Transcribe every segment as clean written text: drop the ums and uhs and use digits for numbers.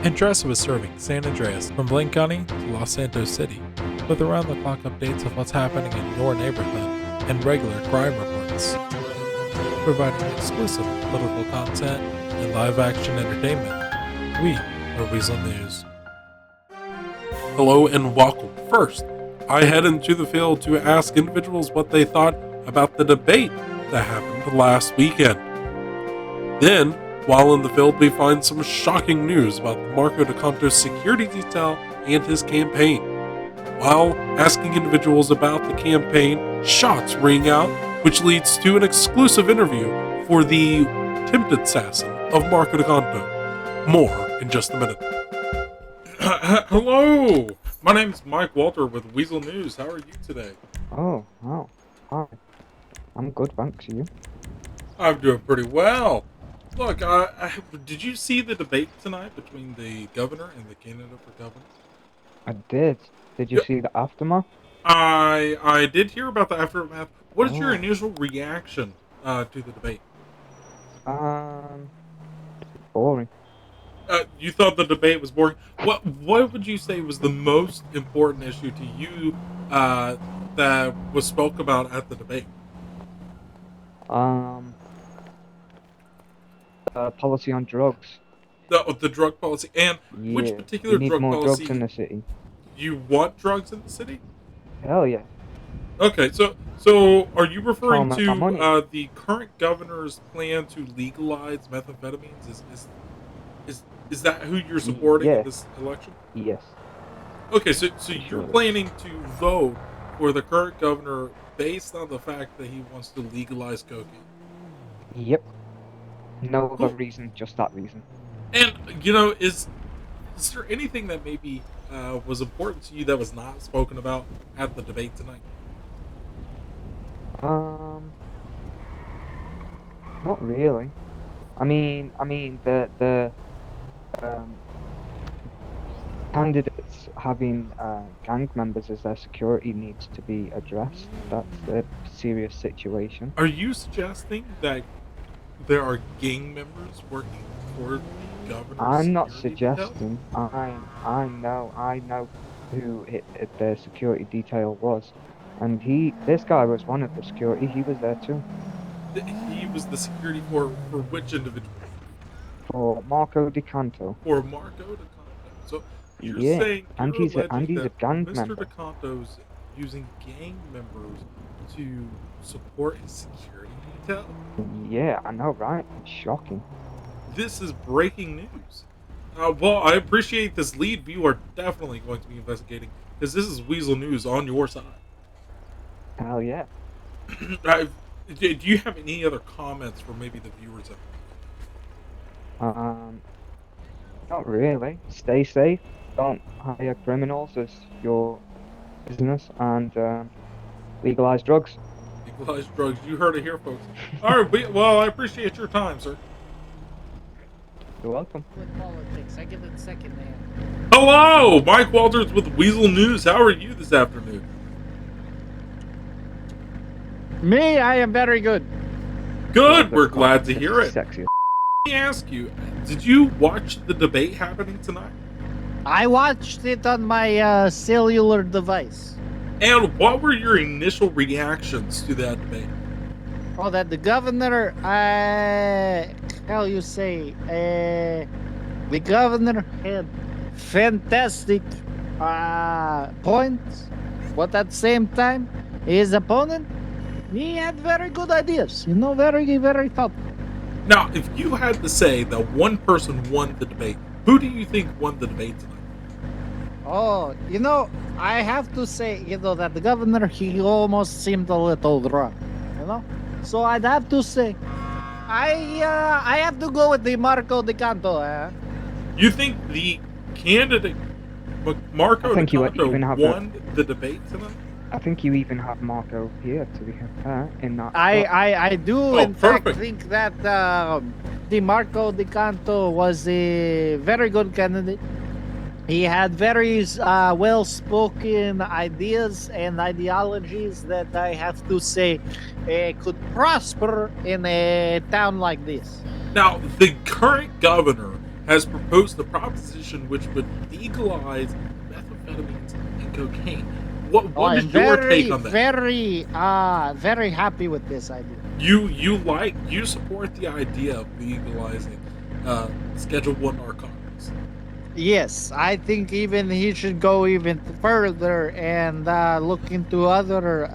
Andreas was serving San Andreas from Blaine County to Los Santos City, with around-the-clock updates of what's happening in your neighborhood and regular crime reports, providing exclusive political content and live-action entertainment. We are Weazel News. Hello and welcome. First, I head into the field to ask individuals what they thought about the debate that happened last weekend. Then, while in the field, we find some shocking news about Marco Deconto's security detail and his campaign. While asking individuals about the campaign, shots ring out, which leads to an exclusive interview for the attempted assassin of Marco Deconto. More in just a minute. Hello! My name's Mike Walter with Weazel News. How are you today? Oh, hi. I'm good, thanks. You? I'm doing pretty well. Look, did you see the debate tonight between the governor and the candidate for governor? I did. Did you see the aftermath? I did hear about the aftermath. What is your Oh. initial reaction to the debate? Boring. You thought the debate was boring. What would you say was the most important issue to you that was spoke about at the debate? Policy on drugs. The drug policy, and which Yeah, particular we need drug more policy? drugs in the city. You want drugs in the city? Hell yeah. Okay, so are you referring Follow my money. to the current governor's plan to legalize methamphetamines? Is that who you're supporting Yeah. in this election? Yes. Okay, so you're Sure. planning to vote for the current governor based on the fact that he wants to legalize cocaine. Yep. No other Cool. reason, just that reason. And is there anything that maybe was important to you that was not spoken about at the debate tonight? Not really. I mean, the candidates having gang members as their security needs to be addressed. That's a serious situation. Are you suggesting that there are gang members working for the governor's I'm not security detail? suggesting. I know who the security detail was, and this guy was one of the security. He was there too. He was the security for which individual? For Marco Deconto. For Marco Deconto. So you're Yeah, saying and you're he's a alleging that gang Mr. member. Deconto's using gang members to support his security detail? Yeah, I know, right? It's shocking. This is breaking news. Well, I appreciate this lead. You are definitely going to be investigating because this is Weazel News on your side. Hell yeah. Do you have any other comments for maybe the viewers out there? Not really. Stay safe. Don't hire criminals as your business, and legalize drugs. Legalized drugs. You heard it here, folks. All right. Well, I appreciate your time, sir. You're welcome. With politics, I give it second hand. Hello, Mike Walters with Weazel News. How are you this afternoon? Me, I am very good. Good. We're glad to hear it. Sexy. Let me ask you: did you watch the debate happening tonight? I watched it on my cellular device. And what were your initial reactions to that debate? Oh, that the governor, how you say, the governor had fantastic points, but at the same time, his opponent, he had very good ideas. Very, very thoughtful. Now, if you had to say that one person won the debate, who do you think won the debate tonight? Oh, I have to say, that the governor, he almost seemed a little drunk, So I'd have to say, I have to go with the Marco Deconto. You think the candidate Marco I think you Deconto even have won the debate tonight? I think you even have Marco here to be fair in that. I do in perfect. fact think that the Marco Deconto was a very good candidate. He had very well-spoken ideas and ideologies that I have to say could prosper in a town like this. Now, the current governor has proposed a proposition which would legalize methamphetamines and cocaine. What is I'm your take very, on that? very happy with this idea. You support the idea of legalizing Schedule 1 narcotics. Yes, I think even he should go even further and look into other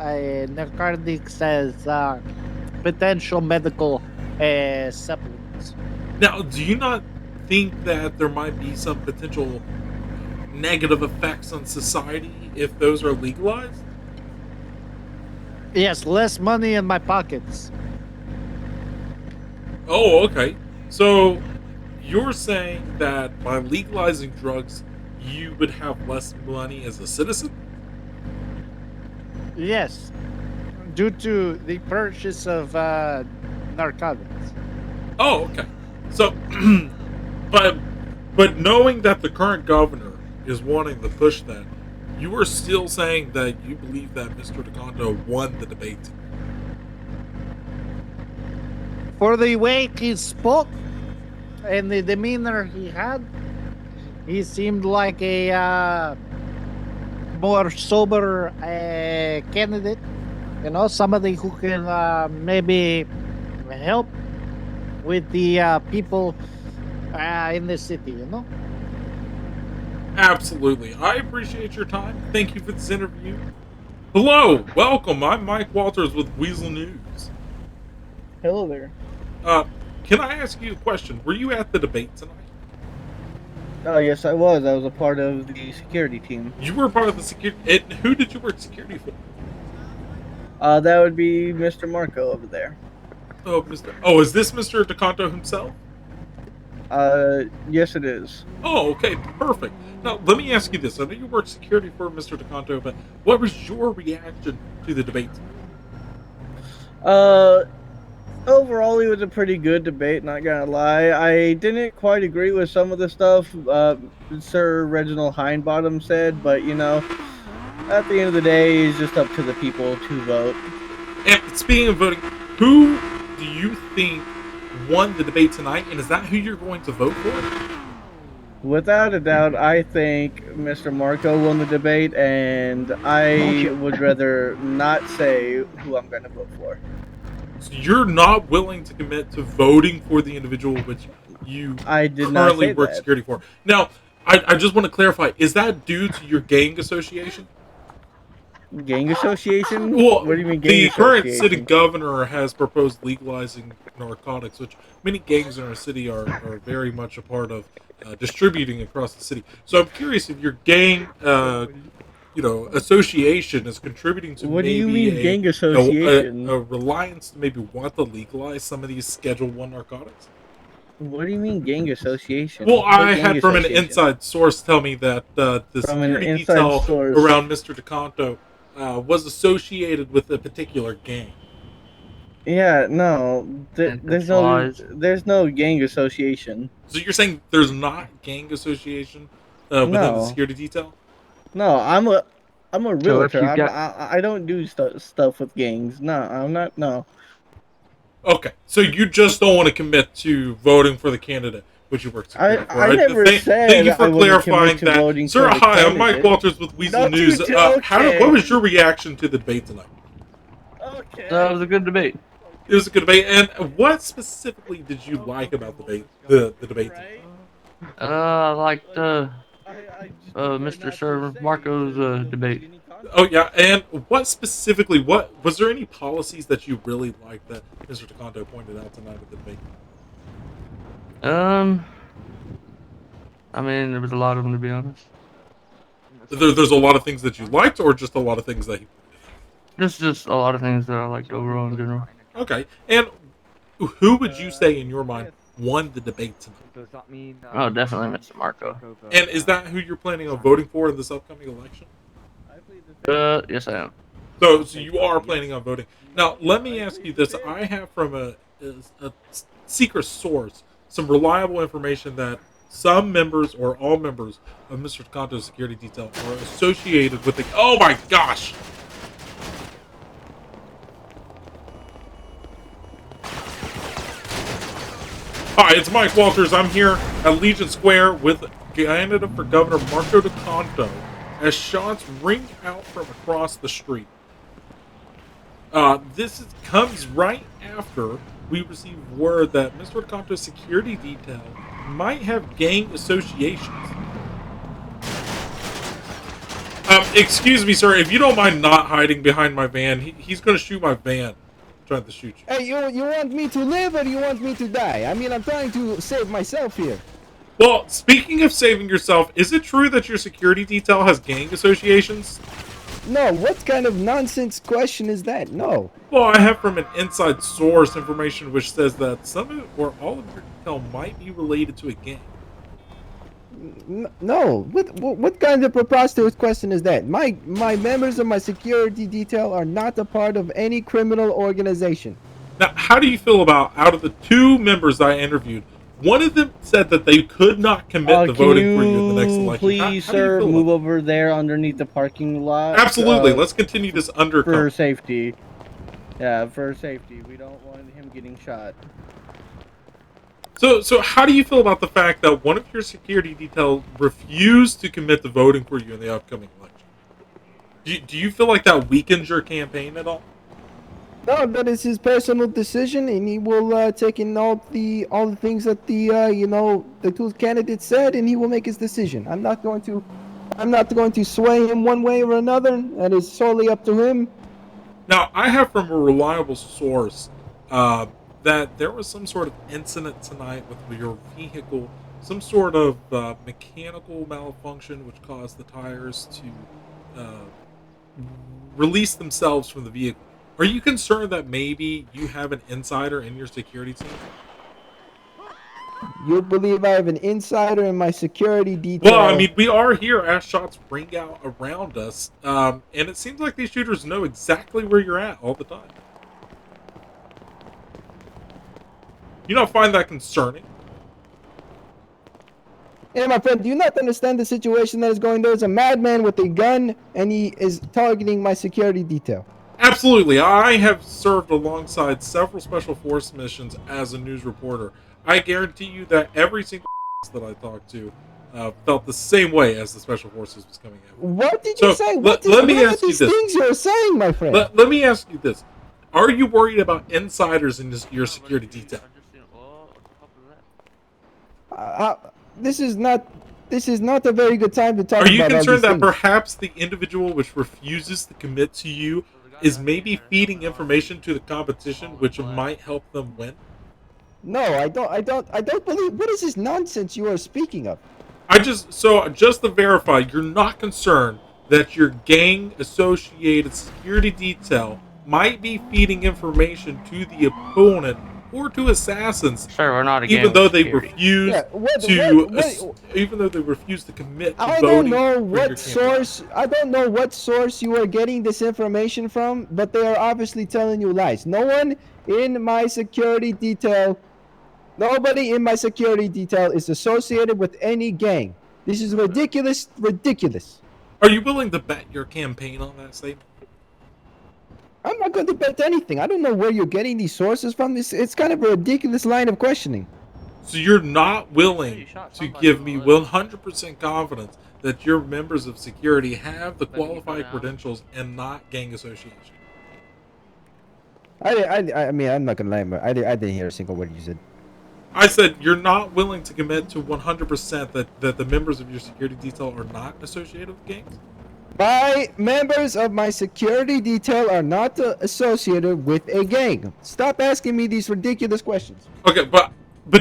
narcotics as potential medical supplements. Now, do you not think that there might be some potential negative effects on society if those are legalized? Yes, less money in my pockets. Oh, okay. So you're saying that by legalizing drugs, you would have less money as a citizen? Yes, due to the purchase of narcotics. Oh, okay. So, but knowing that the current governor is wanting to push that, you are still saying that you believe that Mr. Deconto won the debate. For the way he spoke and the demeanor he had, he seemed like a more sober candidate. You know, somebody who can maybe help with the people in the city. You know. Absolutely. I appreciate your time. Thank you for this interview. Hello, welcome. I'm Mike Walters with Weazel News. Hello there. Uh, can I ask you a question? Were you at the debate tonight? Oh, yes, I was. I was a part of the security team. You were part of the security. And who did you work security for? That would be Mr. Marco over there. Oh, Mr. Oh, is this Mr. Deconto himself? Yes, it is. Oh, okay, perfect. Now, let me ask you this. I know you work security for Mr. Deconto, but what was your reaction to the debate? Overall, it was a pretty good debate, not gonna lie. I didn't quite agree with some of the stuff Sir Reginald Hindbottom said, but, you know, at the end of the day, it's just up to the people to vote. And speaking of voting, who do you think won the debate tonight, and is that who you're going to vote for? Without a doubt, I think Mr. Marco won the debate, and I would rather not say who I'm going to vote for. So you're not willing to commit to voting for the individual which you I did not currently say work that. security for. Now, I just want to clarify, is that due to your gang association? Gang association? Well, What do you mean gang the current city association? governor has proposed legalizing narcotics, which many gangs in our city are very much a part of distributing across the city. So I'm curious if your gang, association is contributing to What do you maybe mean gang association? a reliance to maybe want to legalize some of these Schedule 1 narcotics. What do you mean gang association? Well, What I gang had from an association? inside source tell me that the From an security inside detail source. around Mr. Deconto was associated with a particular gang. Yeah, no, there's no gang association. So you're saying there's not gang association within the No, security detail? no, I'm a So if realtor. you got I don't do stuff with gangs. No, I'm not. No, Okay, so you just don't want to commit to voting for the candidate which you work security for. I never said Thank you for I wouldn't clarifying commit to that. voting Sir, for the hi, I'm Mike candidate. Walters with Weazel Don't you News. do- okay. What was your reaction to the debate tonight? Okay. it was a good debate. It was a good debate, and what specifically did you like about the debate? I liked Mr. Sir Marco's debate. Oh yeah, and what specifically? What was there any policies that you really liked that Mr. Deconto pointed out tonight at the debate? I mean, there was a lot of them, to be honest. There's a lot of things that you liked, or just a lot of things that. There's just a lot of things that I liked overall in general. Okay, and who would you say in your mind won the debate tonight? Does that mean? Oh, definitely Mr. Marco. And is that who you're planning on voting for in this upcoming election? Yes, I am. So you are planning on voting. Now, let me ask you this. I have from a secret source some reliable information that some members or all members of Mr. Deconto's security detail are associated with the... Oh my gosh! Hi, it's Mike Walters. I'm here at Legion Square with candidate for Governor Marco Deconto as shots ring out from across the street. Comes right after we received word that Mr. Deconto's security detail might have gang associations. Excuse me, sir. If you don't mind not hiding behind my van, he's going to shoot my van. Trying to shoot you. Hey, you want me to live or you want me to die? I mean, I'm trying to save myself here. Well, speaking of saving yourself, is it true that your security detail has gang associations? No, what kind of nonsense question is that? No. Well, I have from an inside source information which says that some or all of your detail might be related to a gang. No. What kind of preposterous question is that? My members of my security detail are not a part of any criminal organization. Now, how do you feel about, out of the two members I interviewed, one of them said that they could not commit to voting for you in the next election. Please, sir, move over there underneath the parking lot. Absolutely. Let's continue this undercover. For safety. Yeah, for safety. We don't want him getting shot. So how do you feel about the fact that one of your security detail refused to commit to voting for you in the upcoming election? Do you feel like that weakens your campaign at all? No, that is his personal decision, and he will take in all the things that the two candidates said, and he will make his decision. I'm not going to sway him one way or another. That is solely up to him. Now, I have from a reliable source that there was some sort of incident tonight with your vehicle, some sort of mechanical malfunction which caused the tires to release themselves from the vehicle. Are you concerned that maybe you have an insider in your security team? You believe I have an insider in my security detail? Well, I mean, we are here as shots ring out around us, and it seems like these shooters know exactly where you're at all the time. You don't find that concerning? Hey, my friend, do you not understand the situation that is going? There's a madman with a gun, and he is targeting my security detail. Absolutely. I have served alongside several special force missions as a news reporter. I guarantee you that every single that I talked to felt the same way as the special forces was coming at me. What did you say? Let me ask you this. Things you're saying, my friend. Let me ask you this. Are you worried about insiders in your security detail? This is not a very good time to talk about. Are you concerned that things. perhaps the individual which refuses to commit to you is maybe feeding information to the competition which might help them win? No, I don't believe. What is this nonsense you are speaking of? Just to verify, you're not concerned that your gang-associated security detail might be feeding information to the opponent or to assassins, Sir, we're not a gang. even though they security. refuse even though they refuse to commit to I voting. don't know what source. I don't know what source you are getting this information from, but they are obviously telling you lies. Nobody in my security detail is associated with any gang. This is ridiculous. Ridiculous. Are you willing to bet your campaign on that statement? I'm not going to bet anything. I don't know where you're getting these sources from. It's kind of a ridiculous line of questioning. So you're not willing to give me 100% confidence that your members of security have the qualified credentials and not gang association? I mean, I'm not going to lie. I didn't hear a single word you said. I said you're not willing to commit to 100% that the members of your security detail are not associated with gangs? My members of my security detail are not associated with a gang. Stop asking me these ridiculous questions. Okay, but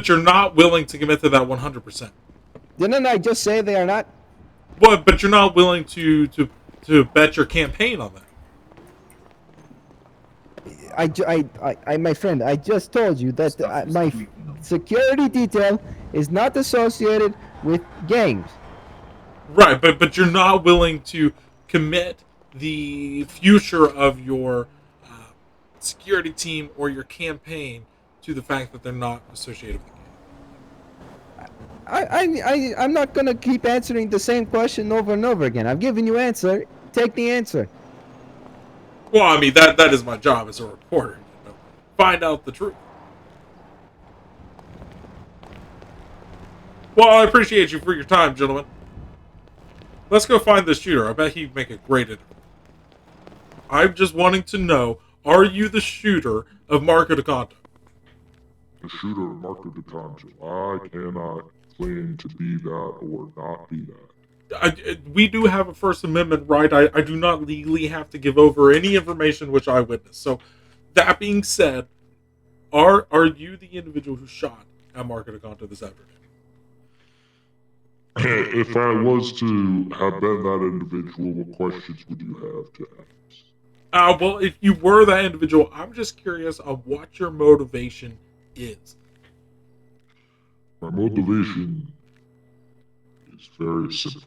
you're not willing to commit to that 100%. Didn't I just say they are not? Well, but you're not willing to bet your campaign on that. My friend, I just told you that my security detail is not associated with gangs. Right, but you're not willing to commit the future of your security team or your campaign to the fact that they're not associated with the gang. I'm not gonna keep answering the same question over and over again. I've given you answer. Take the answer. Well, I mean that is my job as a reporter. Find out the truth. Well, I appreciate you for your time, gentlemen. Let's go find the shooter. I bet he'd make a great interview. I'm just wanting to know, are you the shooter of Marco Deconto? The shooter of Marco Deconto. I cannot claim to be that or not be that. We do have a First Amendment right. I do not legally have to give over any information which I witnessed. So, that being said, are you the individual who shot at Marco Deconto this afternoon? If I was to have been that individual, what questions would you have to ask? Well, if you were that individual, I'm just curious of what your motivation is. My motivation is very simple.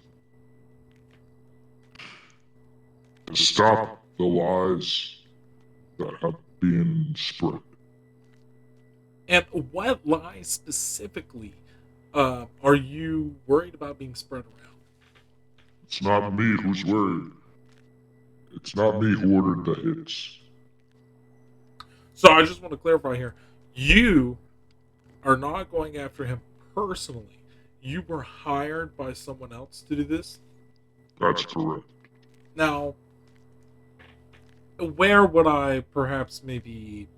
To stop the lies that have been spread. And what lies specifically are you worried about being spread around? It's not me who's worried. It's not me who ordered the hits. So I just want to clarify here. You are not going after him personally. You were hired by someone else to do this? That's correct. Now, where would I perhaps maybe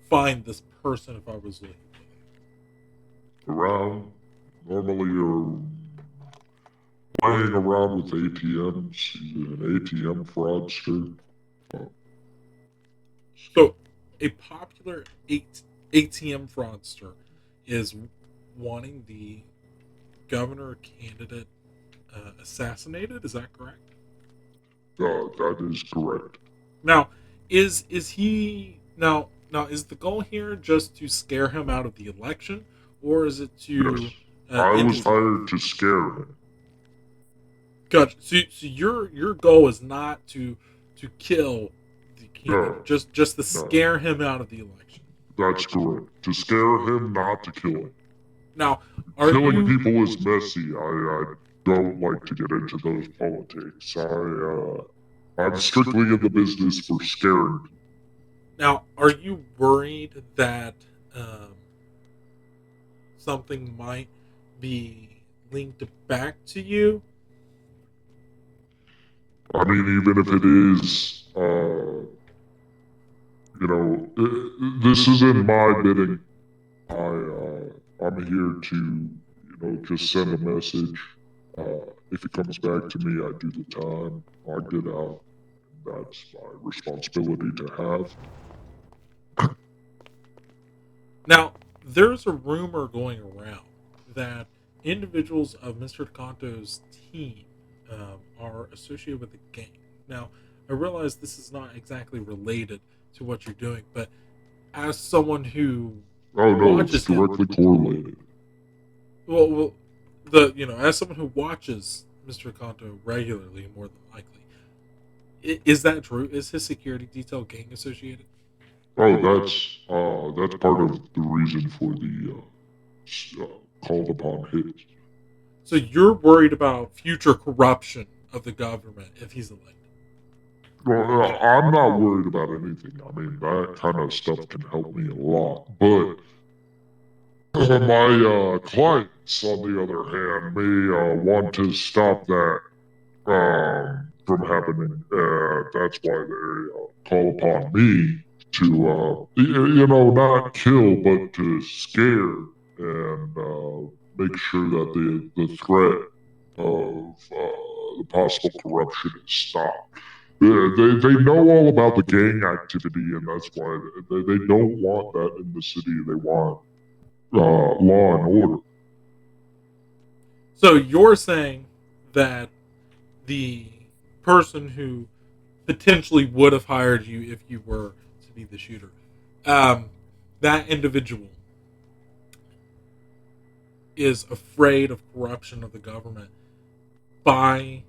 find this person if I was looking for them? Around. Normally you're playing around with ATMs. He's an ATM fraudster. So, a popular ATM fraudster is wanting the governor candidate assassinated. Is that correct? That is correct. Now, is he now? Is the goal here just to scare him out of the election, or is it to? Yes. I was hired to scare him. Gotcha. So your goal is not to kill the candidate, No. just to scare him out of the election. That's correct. To scare him, not to kill him. Now, Killing people is messy. I don't like to get into those politics. I'm strictly in the business for scaring people. Now, are you worried that something might be linked back to you? I mean, even if it is, this isn't my bidding. I'm here to, just send a message. If it comes back to me, I do the time. I get out. That's my responsibility to have. Now, there's a rumor going around that individuals of Mr. Deconto's team are associated with the gang. Now, I realize this is not exactly related to what you're doing, but as someone who It's directly correlated. Well, as someone who watches Mr. Deconto regularly, more than likely, is that true? Is his security detail gang associated? That's part of the reason for the called upon hits. So you're worried about future corruption of the government if he's elected? Well, I'm not worried about anything. I mean, that kind of stuff can help me a lot. But my clients, on the other hand, may want to stop that from happening. That's why they call upon me to, not kill, but to scare and make sure that the threat of the possible corruption is stopped. They know all about the gang activity, and that's why they don't want that in the city. They want law and order. So you're saying that the person who potentially would have hired you if you were to be the shooter, that individual is afraid of corruption of the government by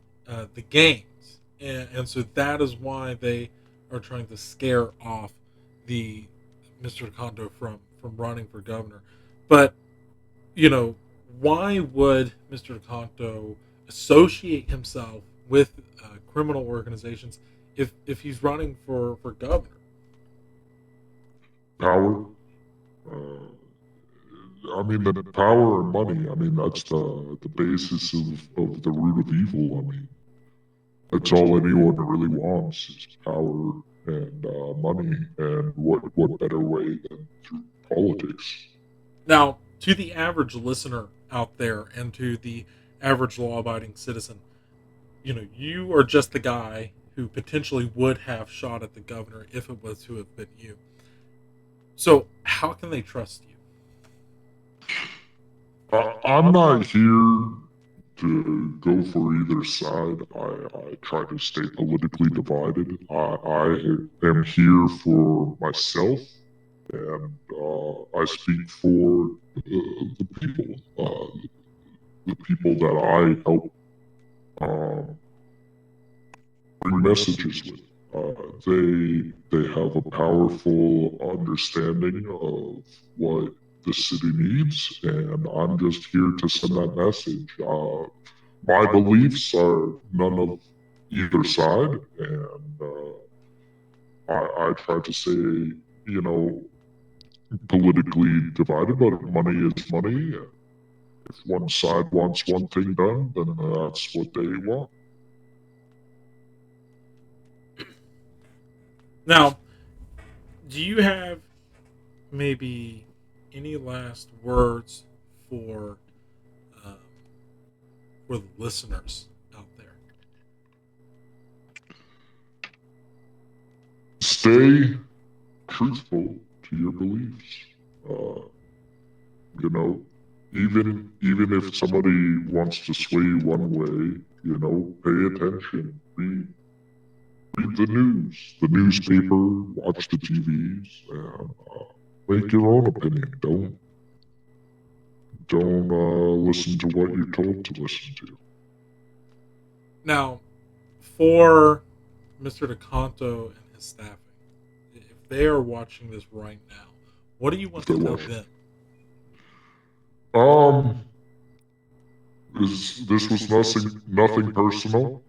the gangs, and so that is why they are trying to scare off the Mr. Deconto from running for governor. But why would Mr. Deconto associate himself with criminal organizations if he's running for governor? Power. I mean, the power and money. I mean, that's the basis of the root of evil. I mean, that's all anyone really wants is power and money. And what better way than through politics? Now, to the average listener out there and to the average law abiding citizen, you are just the guy who potentially would have shot at the governor if it was to have been you. So, how can they trust you? I'm not here to go for either side. I try to stay politically divided. I am here for myself, and I speak for the people that I help bring messages with. They have a powerful understanding of what the city needs, and I'm just here to send that message. My beliefs are none of either side, and I try to say, politically divided, but money is money. If one side wants one thing done, then that's what they want. Now, do you have maybe any last words for um, for the listeners out there? Stay truthful to your beliefs. Uh, you know, even if somebody wants to sway you one way, pay attention. Read the newspaper, watch the TVs, and make your own opinion. Don't listen to what you're told to listen to. Now, for Mr. Deconto and his staffing, if they are watching this right now, what do you want to tell them? Um, this was nothing personal.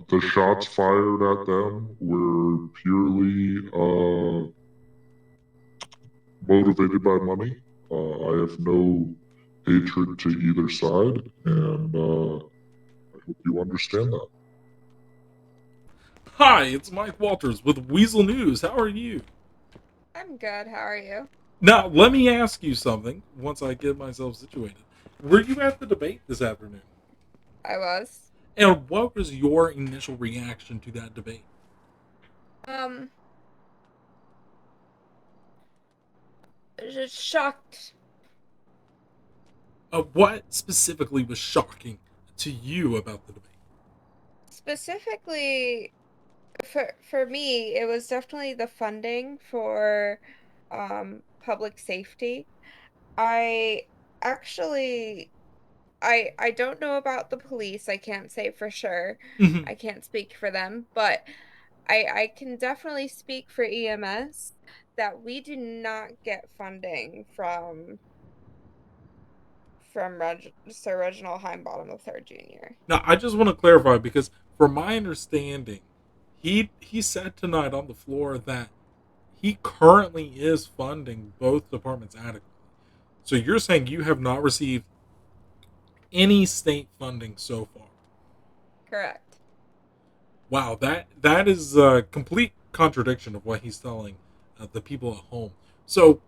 The shots fired at them were purely motivated by money. I have no hatred to either side, and I hope you understand that. Hi, it's Mike Walters with Weazel News. How are you? I'm good. How are you? Now, let me ask you something once I get myself situated. Were you at the debate this afternoon? I was. And what was your initial reaction to that debate? Just shocked. What specifically was shocking to you about the debate? Specifically, for me, it was definitely the funding for public safety. I actually I don't know about the police. I can't say for sure. Mhm. I can't speak for them, but I can definitely speak for EMS that we do not get funding from Sir Reginald Heinbottom III Jr. Now, I just want to clarify because, from my understanding, he said tonight on the floor that he currently is funding both departments adequately. So you're saying you have not received any state funding so far? Correct. Wow, that is a complete contradiction of what he's telling the people at home. So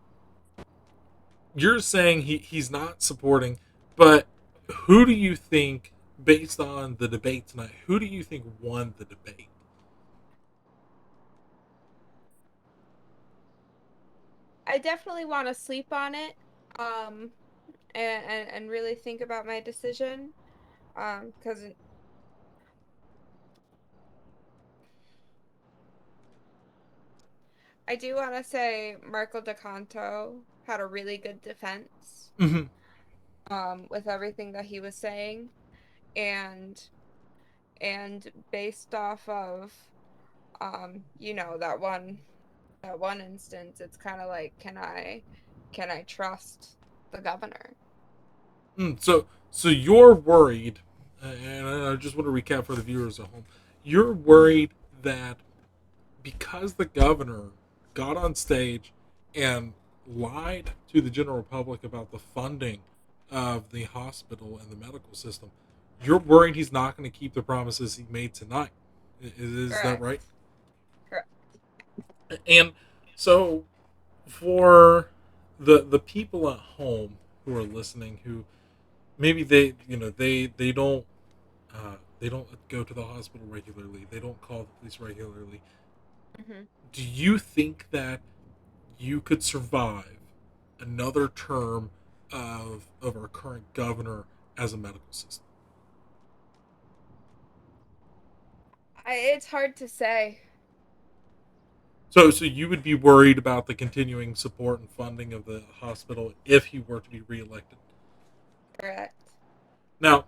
you're saying he's not supporting, but who do you think, based on the debate tonight, who do you think won the debate? I definitely want to sleep on it, um, and really think about my decision, because I do want to say Marco Deconto had a really good defense, Mm-hmm. with everything that he was saying, and based off of, that one instance, it's kind of like, can I trust the governor? So you're worried, and I just want to recap for the viewers at home. You're worried that because the governor got on stage and lied to the general public about the funding of the hospital and the medical system, you're worried he's not going to keep the promises he made tonight. Is that Correct. right? Correct. And so, for the people at home who are listening, who maybe they don't go to the hospital regularly, they don't call the police regularly. Hmm. Do you think that you could survive another term of our current governor as a medical system? It's hard to say. So you would be worried about the continuing support and funding of the hospital if he were to be reelected. Correct. Now,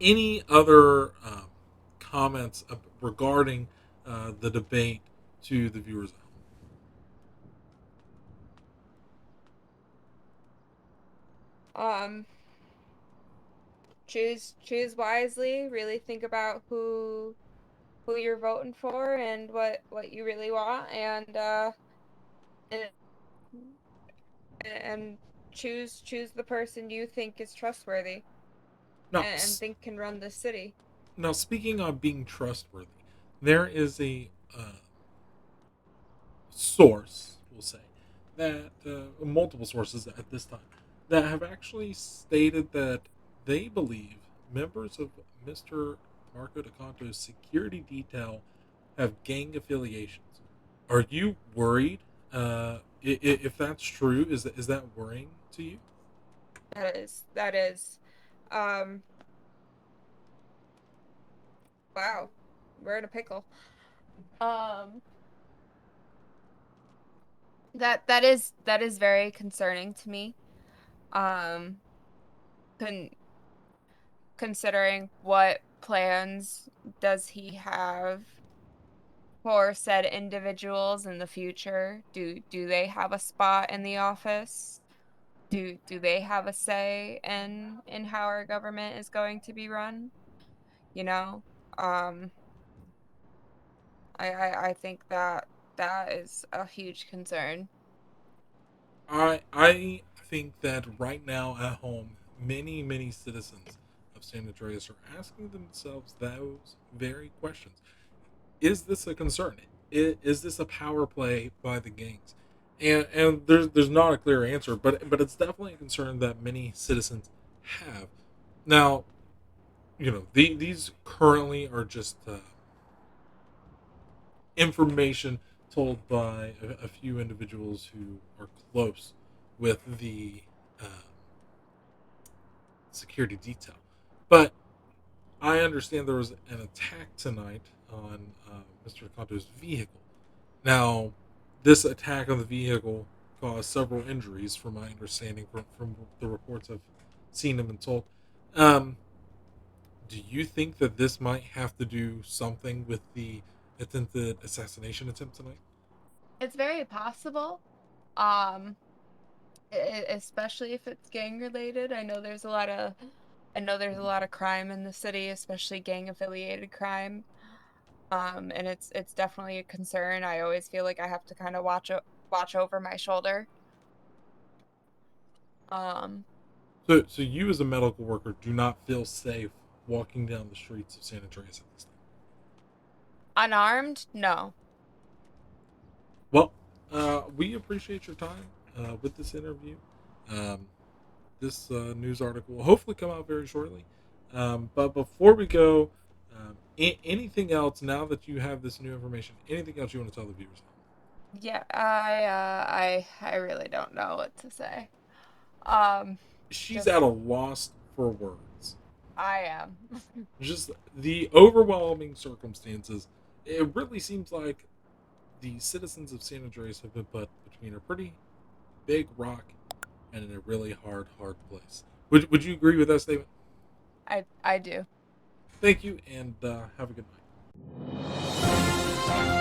any other comments regarding the debate to the viewers at Um, choose wisely. Really think about who you're voting for and what you really want, and and choose the person you think is trustworthy home? and think can run this city. Now, speaking of being trustworthy, there is a source, we'll say, that multiple sources at this time that have actually stated that they believe members of Mr. Marco Deconto's security detail have gang affiliations. Are you worried? If that's true, is that worrying to you? That is. Um, wow, we're in a pickle. Um, that is very concerning to me. Um, con considering what plans does he have for said individuals in the future? Do they have a spot in the office? Do they have a say in how our government is going to be run? You know, um, I think that is a huge concern. I think that right now at home, many citizens of San Andreas are asking themselves those very questions. Is this a concern? Is this a power play by the gangs? And there's not a clear answer, but it's definitely a concern that many citizens have. Now, these currently are just information told by a few individuals who are close with the uh, security detail. But I understand there was an attack tonight on Mr. Conto's vehicle. Now, this attack on the vehicle caused several injuries, from my understanding, from the reports I've seen and been told. Um, do you think that this might have to do something with the attempted assassination attempt tonight? It's very possible. Um, Especially if it's gang related. I know there's a lot of crime in the city, especially gang affiliated crime. And it's definitely a concern. I always feel like I have to kind of watch over my shoulder. Um, So you as a medical worker do not feel safe walking down the streets of San Andreas at this time. Unarmed? No. Well, we appreciate your time with this interview. Um, this news article will hopefully come out very shortly. But before we go, anything else now that you have this new information? Anything else you want to tell the viewers? Yeah, I really don't know what to say. Um, She's just at a loss for words. I am. Just the overwhelming circumstances. It really seems like the citizens of San Andreas have been put between a pretty big rock and in a really hard place. Would you agree with that statement? I do. Thank you, and have a good night.